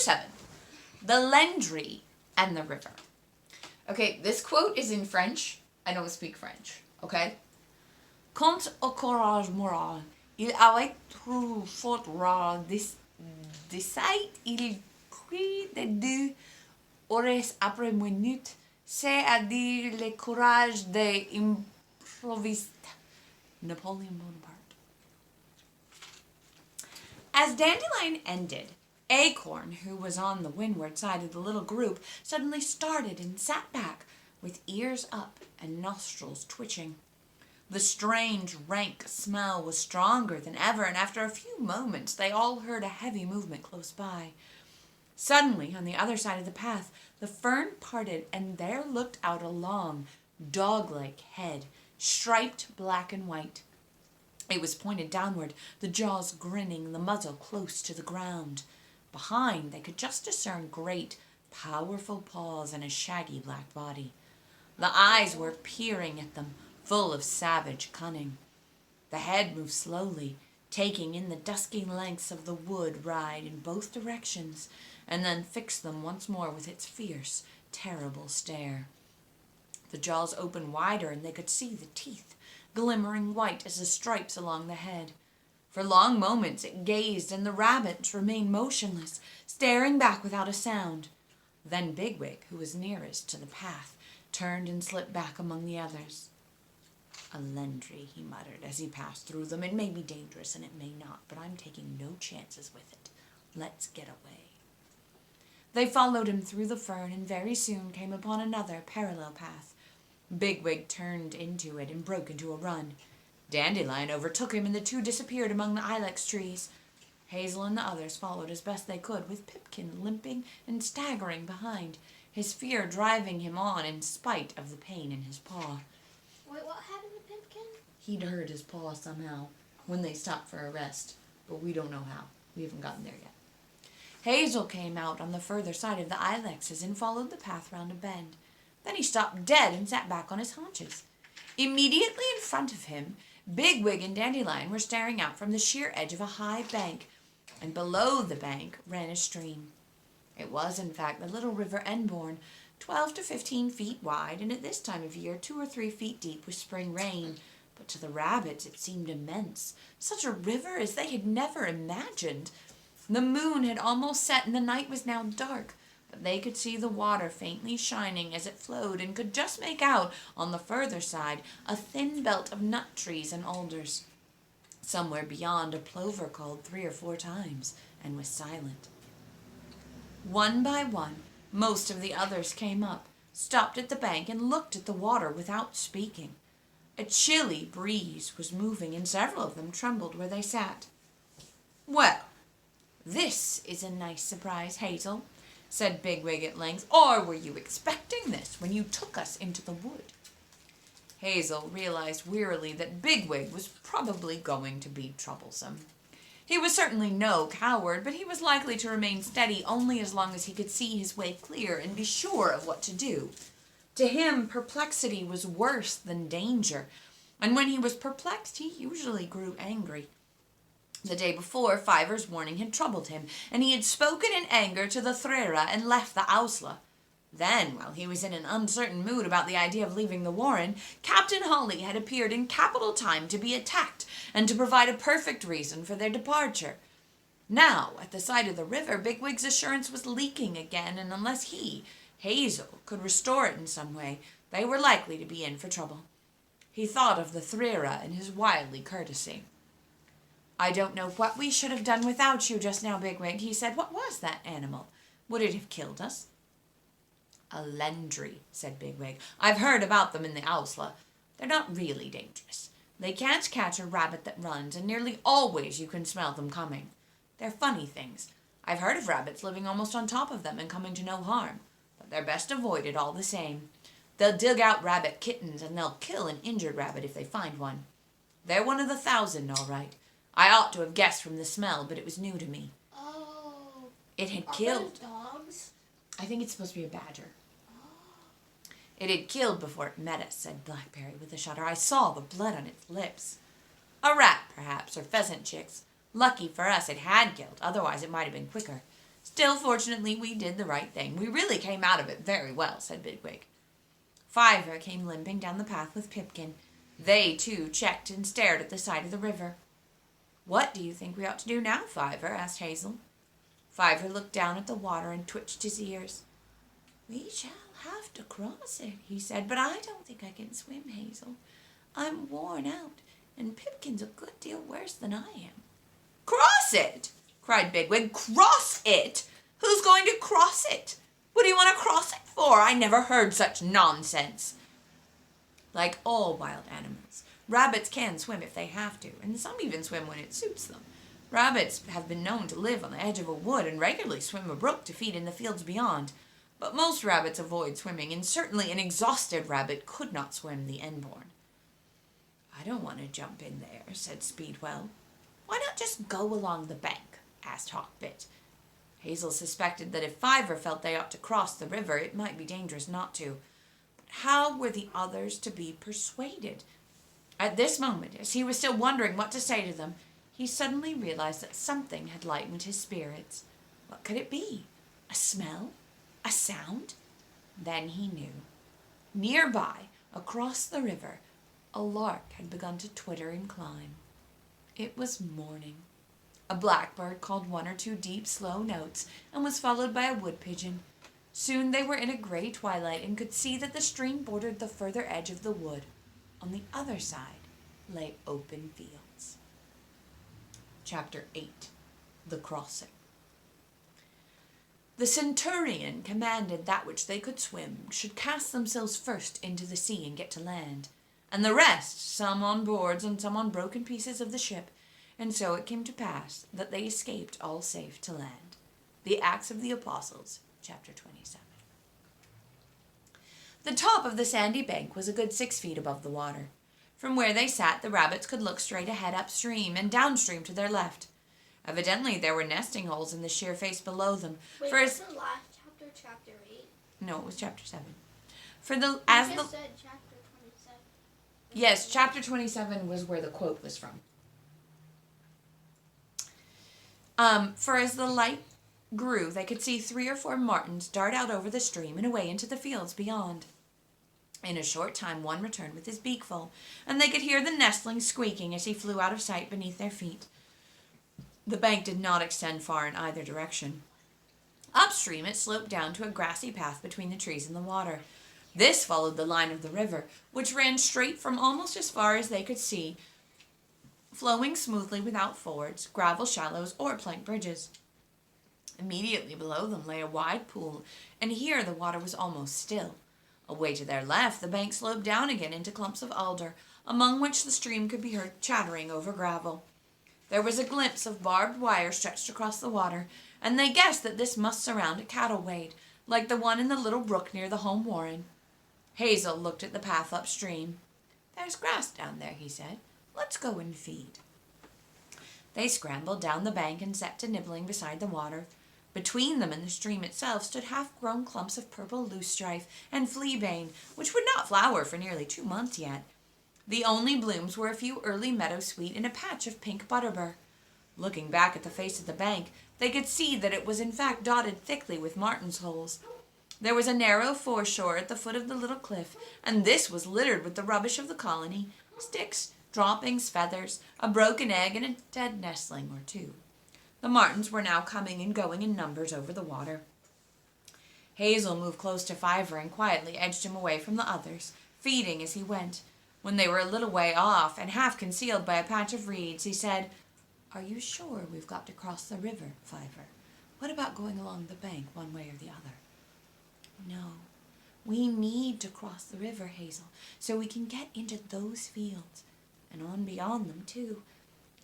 7. The Lendri and the River. Okay, this quote is in French. I don't speak French, okay? Quant au courage moral, il avait trop fort rare decide, il crie de 2 heures après minute, c'est-à-dire le courage de improviste. Napoleon Bonaparte. As Dandelion ended, Acorn, who was on the windward side of the little group, suddenly started and sat back, with ears up and nostrils twitching. The strange, rank smell was stronger than ever, and after a few moments they all heard a heavy movement close by. Suddenly, on the other side of the path, the fern parted, and there looked out a long, dog-like head, striped black and white. It was pointed downward, the jaws grinning, the muzzle close to the ground. Behind, they could just discern great, powerful paws and a shaggy black body. The eyes were peering at them, full of savage cunning. The head moved slowly, taking in the dusky lengths of the wood ride in both directions, and then fixed them once more with its fierce, terrible stare. The jaws opened wider, and they could see the teeth, glimmering white as the stripes along the head. For long moments it gazed, and the rabbits remained motionless, staring back without a sound. Then Bigwig, who was nearest to the path, turned and slipped back among the others. "A Lendri," he muttered as he passed through them. "It may be dangerous and it may not, but I'm taking no chances with it. Let's get away." They followed him through the fern and very soon came upon another parallel path. Bigwig turned into it and broke into a run. Dandelion overtook him, and the two disappeared among the ilex trees. Hazel and the others followed as best they could, with Pipkin limping and staggering behind, his fear driving him on in spite of the pain in his paw. Wait, what happened to Pipkin? He'd hurt his paw somehow when they stopped for a rest, but we don't know how. We haven't gotten there yet. Hazel came out on the further side of the ilexes and followed the path round a bend. Then he stopped dead and sat back on his haunches. Immediately in front of him, Bigwig and Dandelion were staring out from the sheer edge of a high bank, and below the bank ran a stream. It was, in fact, the little river Enborn, 12 to 15 feet wide, and at this time of year 2 or 3 feet deep with spring rain. But to the rabbits it seemed immense, such a river as they had never imagined. The moon had almost set, and the night was now dark, but they could see the water faintly shining as it flowed, and could just make out, on the further side, a thin belt of nut trees and alders. Somewhere beyond, a plover called 3 or 4 times, and was silent. One by one, most of the others came up, stopped at the bank, and looked at the water without speaking. A chilly breeze was moving, and several of them trembled where they sat. "Well, this is a nice surprise, Hazel," said Bigwig at length. "Or were you expecting this when you took us into the wood?" Hazel realized wearily that Bigwig was probably going to be troublesome. He was certainly no coward, but he was likely to remain steady only as long as he could see his way clear and be sure of what to do. To him, perplexity was worse than danger, and when he was perplexed, he usually grew angry. The day before, Fiver's warning had troubled him, and he had spoken in anger to the Threra and left the Ausla. Then, while he was in an uncertain mood about the idea of leaving the warren, Captain Hawley had appeared in capital time to be attacked and to provide a perfect reason for their departure. Now, at the side of the river, Bigwig's assurance was leaking again, and unless he, Hazel, could restore it in some way, they were likely to be in for trouble. He thought of the Threra and his wily courtesy. "I don't know what we should have done without you just now, Bigwig," he said. "What was that animal? Would it have killed us?" "A Lendri," said Bigwig. "I've heard about them in the Ausla. They're not really dangerous. They can't catch a rabbit that runs, and nearly always you can smell them coming. They're funny things. I've heard of rabbits living almost on top of them and coming to no harm, but they're best avoided all the same. They'll dig out rabbit kittens, and they'll kill an injured rabbit if they find one. They're one of the 1,000, all right. I ought to have guessed from the smell, but it was new to me." Oh. It had Are killed. those dogs? I think it's supposed to be a badger. "It had killed before it met us," said Blackberry with a shudder. "I saw the blood on its lips. A rat, perhaps, or pheasant chicks. Lucky for us it had killed, otherwise it might have been quicker. Still, fortunately, we did the right thing. We really came out of it very well, said Bigwig. Fiver came limping down the path with Pipkin. They, too, checked and stared at the side of the river. What do you think we ought to do now, Fiver? Asked Hazel. Fiver looked down at the water and twitched his ears. We shall have to cross it, he said, but I don't think I can swim, Hazel. I'm worn out, and Pipkin's a good deal worse than I am. Cross it! Cried Bigwig. Cross it! Who's going to cross it? What do you want to cross it for? I never heard such nonsense. Like all wild animals, rabbits can swim if they have to, and some even swim when it suits them. Rabbits have been known to live on the edge of a wood and regularly swim a brook to feed in the fields beyond. But most rabbits avoid swimming, and certainly an exhausted rabbit could not swim the Enborn. I don't want to jump in there, said Speedwell. Why not just go along the bank? Asked Hawkbit. Hazel suspected that if Fiver felt they ought to cross the river, it might be dangerous not to. But how were the others to be persuaded? At this moment, as he was still wondering what to say to them, he suddenly realized that something had lightened his spirits. What could it be? A smell? A sound? Then he knew. Nearby, across the river, a lark had begun to twitter and climb. It was morning. A blackbird called one or two deep, slow notes and was followed by a wood pigeon. Soon they were in a gray twilight and could see that the stream bordered the further edge of the wood. On the other side lay open fields. Chapter 8. The Crossing. The centurion commanded that which they could swim should cast themselves first into the sea and get to land, and the rest, some on boards and some on broken pieces of the ship, and so it came to pass that they escaped all safe to land. The Acts of the Apostles, chapter 27. The top of the sandy bank was a good 6 feet above the water. From where they sat, the rabbits could look straight ahead upstream and downstream to their left. Evidently, there were nesting holes in the sheer face below them. Wait, for was the last chapter chapter 8? No, it was chapter 7. You just said chapter 27. Yes, chapter 27 was where the quote was from. For as the light grew, they could see 3 or 4 martins dart out over the stream and away into the fields beyond. In a short time, one returned with his beak full, and they could hear the nestling squeaking as he flew out of sight beneath their feet. The bank did not extend far in either direction. Upstream, it sloped down to a grassy path between the trees and the water. This followed the line of the river, which ran straight from almost as far as they could see, flowing smoothly without fords, gravel shallows, or plank bridges. Immediately below them lay a wide pool, and here the water was almost still. Away to their left, the bank sloped down again into clumps of alder, among which the stream could be heard chattering over gravel. There was a glimpse of barbed wire stretched across the water, and they guessed that this must surround a cattle wade, like the one in the little brook near the home warren. Hazel looked at the path upstream. There's grass down there, he said. Let's go and feed. They scrambled down the bank and set to nibbling beside the water. Between them and the stream itself stood half-grown clumps of purple loosestrife and fleabane, which would not flower for nearly 2 months yet. The only blooms were a few early meadowsweet and a patch of pink butterbur. Looking back at the face of the bank, they could see that it was in fact dotted thickly with martins' holes. There was a narrow foreshore at the foot of the little cliff, and this was littered with the rubbish of the colony, sticks, droppings, feathers, a broken egg, and a dead nestling or 2. The martins were now coming and going in numbers over the water. Hazel moved close to Fiver and quietly edged him away from the others, feeding as he went. When they were a little way off and half concealed by a patch of reeds, he said, Are you sure we've got to cross the river, Fiver? What about going along the bank one way or the other? No, we need to cross the river, Hazel, so we can get into those fields, and on beyond them, too.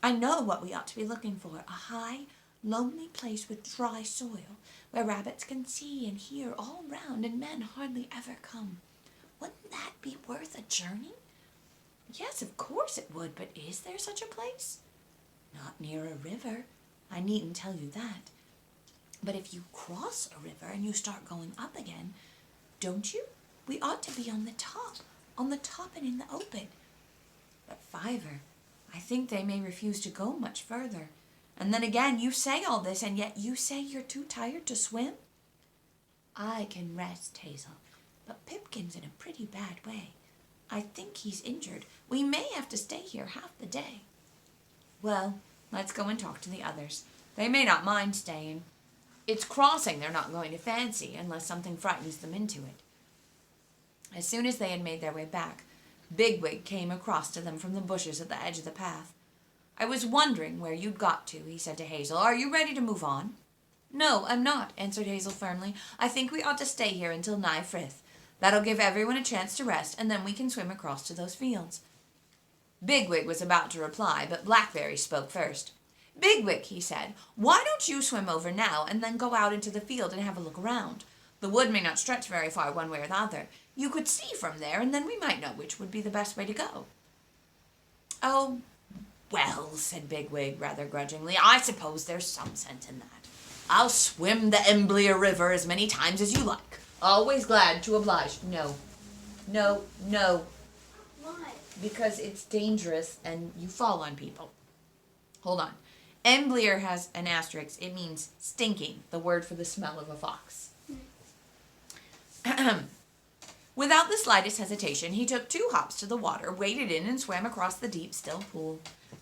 I know what we ought to be looking for, a high, lonely place with dry soil, where rabbits can see and hear all round and men hardly ever come. Wouldn't that be worth a journey? Yes, of course it would, but is there such a place? Not near a river, I needn't tell you that. But if you cross a river and you start going up again, don't you? We ought to be on the top and in the open. But Fiver, I think they may refuse to go much further, And then again, you say all this, and yet you say you're too tired to swim? I can rest, Hazel, but Pipkin's in a pretty bad way. I think he's injured. We may have to stay here half the day. Well, let's go and talk to the others. They may not mind staying. It's crossing they're not going to fancy, unless something frightens them into it. As soon as they had made their way back, Bigwig came across to them from the bushes at the edge of the path. I was wondering where you'd got to, he said to Hazel. Are you ready to move on? No, I'm not, answered Hazel firmly. I think we ought to stay here until nigh Frith. That'll give everyone a chance to rest, and then we can swim across to those fields. Bigwig was about to reply, but Blackberry spoke first. Bigwig, he said, why don't you swim over now and then go out into the field and have a look around? The wood may not stretch very far one way or the other. You could see from there, and then we might know which would be the best way to go. Oh, well, said Bigwig rather grudgingly, I suppose there's some sense in that. I'll swim the Emblia River as many times as you like. Always glad to oblige. No. Why? Because it's dangerous and you fall on people. Hold on. Emblir has an asterisk. It means stinking, the word for the smell of a fox. Without the slightest hesitation, he took 2 hops to the water, waded in, and swam across the deep, still pool.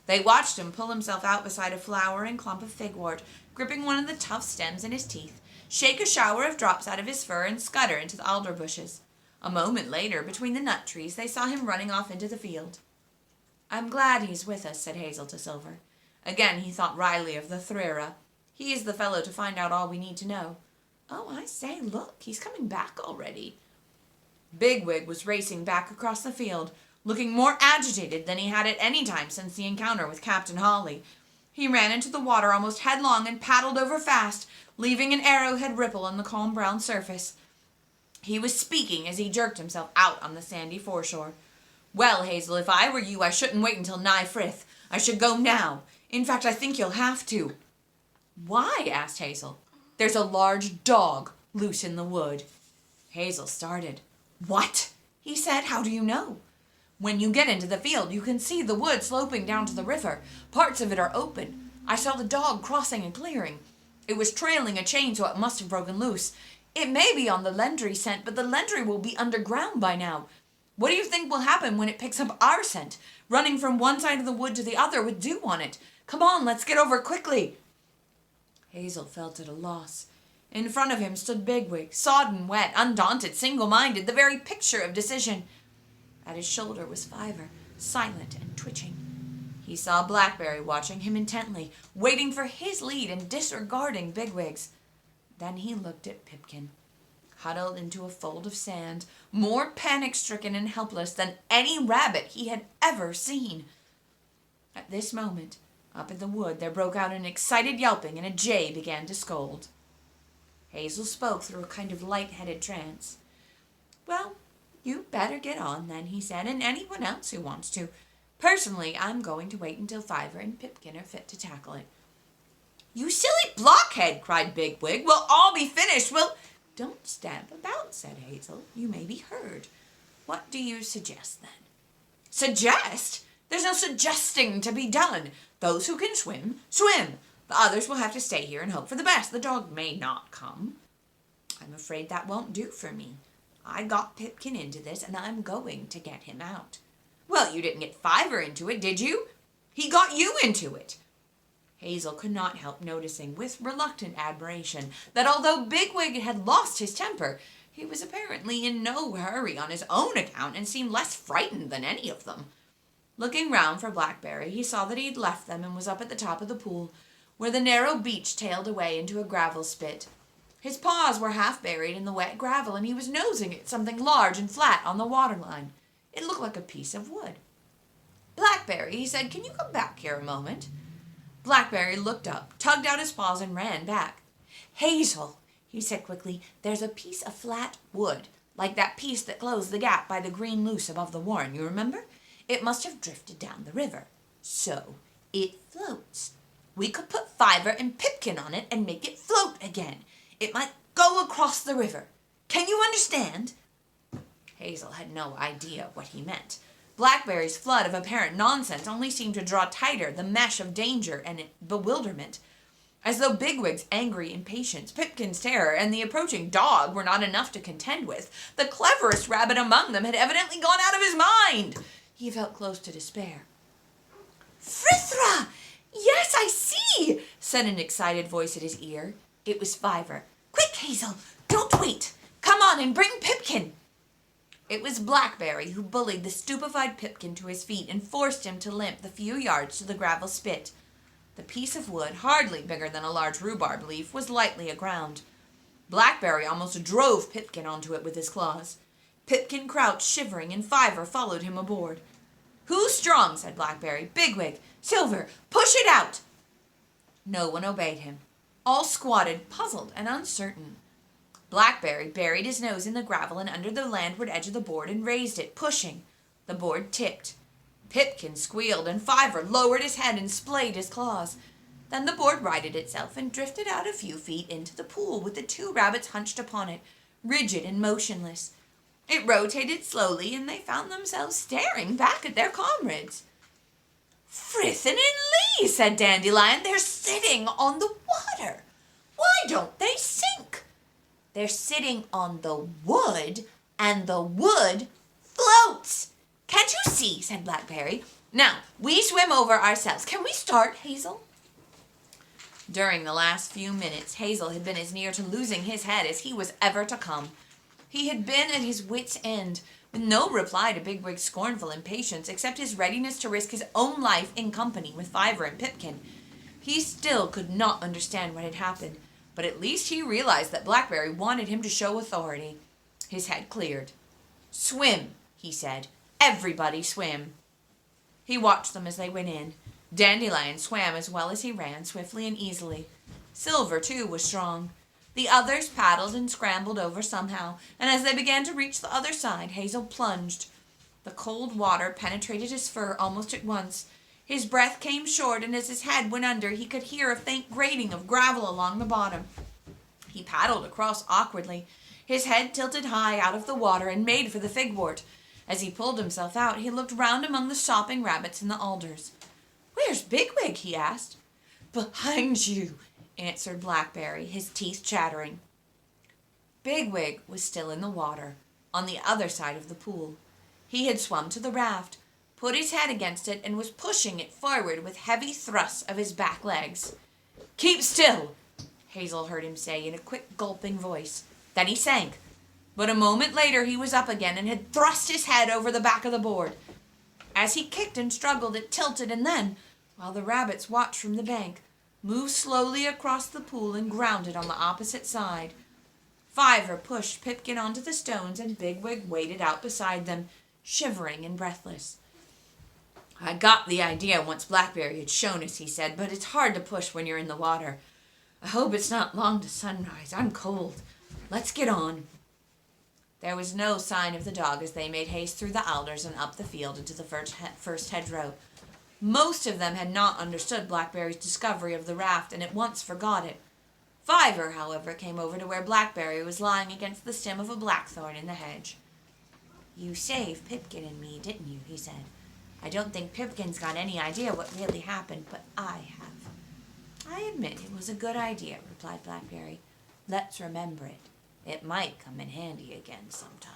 They watched him pull himself out beside a flowering clump of figwort, gripping one of the tough stems in his teeth, shake a shower of drops out of his fur, and scutter into the alder bushes. A moment later, between the nut trees, they saw him running off into the field. I'm glad he's with us, said Hazel to Silver. Again he thought wryly of the Thrira. He is the fellow to find out all we need to know. Oh, I say, look, he's coming back already. Bigwig was racing back across the field, looking more agitated than he had at any time since the encounter with Captain Hawley. He ran into the water almost headlong and paddled over fast, leaving an arrowhead ripple on the calm brown surface. He was speaking as he jerked himself out on the sandy foreshore. Well, Hazel, if I were you, I shouldn't wait until nigh Frith. I should go now. In fact, I think you'll have to. Why? Asked Hazel. There's a large dog loose in the wood. Hazel started. What? He said. How do you know? When you get into the field, you can see the wood sloping down to the river. Parts of it are open. I saw the dog crossing a clearing. It was trailing a chain, so it must have broken loose. It may be on the Lendri scent, but the Lendri will be underground by now. What do you think will happen when it picks up our scent? Running from one side of the wood to the other with dew on it. Come on, let's get over quickly. Hazel felt at a loss. In front of him stood Bigwig, sodden wet, undaunted, single-minded, the very picture of decision. At his shoulder was Fiver, silent and twitching. He saw Blackberry watching him intently, waiting for his lead and disregarding Bigwig's. Then he looked at Pipkin, huddled into a fold of sand, more panic-stricken and helpless than any rabbit he had ever seen. At this moment, up in the wood, there broke out an excited yelping, and a jay began to scold. Hazel spoke through a kind of light-headed trance. Well, you better get on then, he said, and anyone else who wants to. Personally, I'm going to wait until Fiver and Pipkin are fit to tackle it. You silly blockhead, cried Bigwig. We'll all be finished. Don't stamp about, said Hazel. You may be heard. What do you suggest, then? Suggest? There's no suggesting to be done. Those who can swim, swim. The others will have to stay here and hope for the best. The dog may not come. I'm afraid that won't do for me. I got Pipkin into this, and I'm going to get him out. Well, you didn't get Fiver into it, did you? He got you into it. Hazel could not help noticing with reluctant admiration that although Bigwig had lost his temper, he was apparently in no hurry on his own account and seemed less frightened than any of them. Looking round for Blackberry, he saw that he had left them and was up at the top of the pool, where the narrow beach tailed away into a gravel spit. His paws were half buried in the wet gravel, and he was nosing at something large and flat on the waterline. It looked like a piece of wood. Blackberry, he said, can you come back here a moment? Blackberry looked up, tugged out his paws, and ran back. Hazel, he said quickly, there's a piece of flat wood, like that piece that closed the gap by the green luce above the warren, you remember? It must have drifted down the river. So it floats. We could put Fiver and Pipkin on it and make it float again. It might go across the river. Can you understand? Hazel had no idea what he meant. Blackberry's flood of apparent nonsense only seemed to draw tighter the mesh of danger and bewilderment. As though Bigwig's angry impatience, Pipkin's terror, and the approaching dog were not enough to contend with, the cleverest rabbit among them had evidently gone out of his mind. He felt close to despair. "Frithra! Yes, I see," said an excited voice at his ear. It was Fiver. "Quick, Hazel! Don't wait! Come on and bring Pipkin!" It was Blackberry who bullied the stupefied Pipkin to his feet and forced him to limp the few yards to the gravel spit. The piece of wood, hardly bigger than a large rhubarb leaf, was lightly aground. Blackberry almost drove Pipkin onto it with his claws. Pipkin crouched shivering, and Fiver followed him aboard. "Who's strong?" said Blackberry. "Bigwig, Silver, push it out!" No one obeyed him. All squatted, puzzled and uncertain. Blackberry buried his nose in the gravel and under the landward edge of the board and raised it, pushing. The board tipped. Pipkin squealed, and Fiver lowered his head and splayed his claws. Then the board righted itself and drifted out a few feet into the pool with the two rabbits hunched upon it, rigid and motionless. It rotated slowly, and they found themselves staring back at their comrades. "Frithin and Lee," said Dandelion, "they're sitting on the water. Why don't they sink?" "They're sitting on the wood, and the wood floats. Can't you see?" said Blackberry. "Now, we swim over ourselves. Can we start, Hazel?" During the last few minutes, Hazel had been as near to losing his head as he was ever to come. He had been at his wits' end, with no reply to Bigwig's scornful impatience, except his readiness to risk his own life in company with Fiver and Pipkin. He still could not understand what had happened, but at least he realized that Blackberry wanted him to show authority. His head cleared. "Swim," he said. "Everybody swim." He watched them as they went in. Dandelion swam as well as he ran, swiftly and easily. Silver, too, was strong. The others paddled and scrambled over somehow, and as they began to reach the other side, Hazel plunged. The cold water penetrated his fur almost at once. His breath came short, and as his head went under, he could hear a faint grating of gravel along the bottom. He paddled across awkwardly, his head tilted high out of the water, and made for the figwort. As he pulled himself out, he looked round among the sopping rabbits in the alders. "Where's Bigwig?" he asked. "Behind you," answered Blackberry, his teeth chattering. Bigwig was still in the water, on the other side of the pool. He had swum to the raft, put his head against it, and was pushing it forward with heavy thrusts of his back legs. "Keep still," Hazel heard him say in a quick, gulping voice. Then he sank, but a moment later he was up again and had thrust his head over the back of the board. As he kicked and struggled, it tilted, and then, while the rabbits watched from the bank, moved slowly across the pool and grounded on the opposite side. Fiver pushed Pipkin onto the stones, and Bigwig waded out beside them, shivering and breathless. "I got the idea once Blackberry had shown us," he said, "but it's hard to push when you're in the water. I hope it's not long to sunrise. I'm cold. Let's get on." There was no sign of the dog as they made haste through the alders and up the field into the first hedgerow. Most of them had not understood Blackberry's discovery of the raft and at once forgot it. Fiver, however, came over to where Blackberry was lying against the stem of a blackthorn in the hedge. "You saved Pipkin and me, didn't you?" he said. "I don't think Pipkin's got any idea what really happened, but I have." "I admit it was a good idea," replied Blackberry. "Let's remember it. It might come in handy again sometime."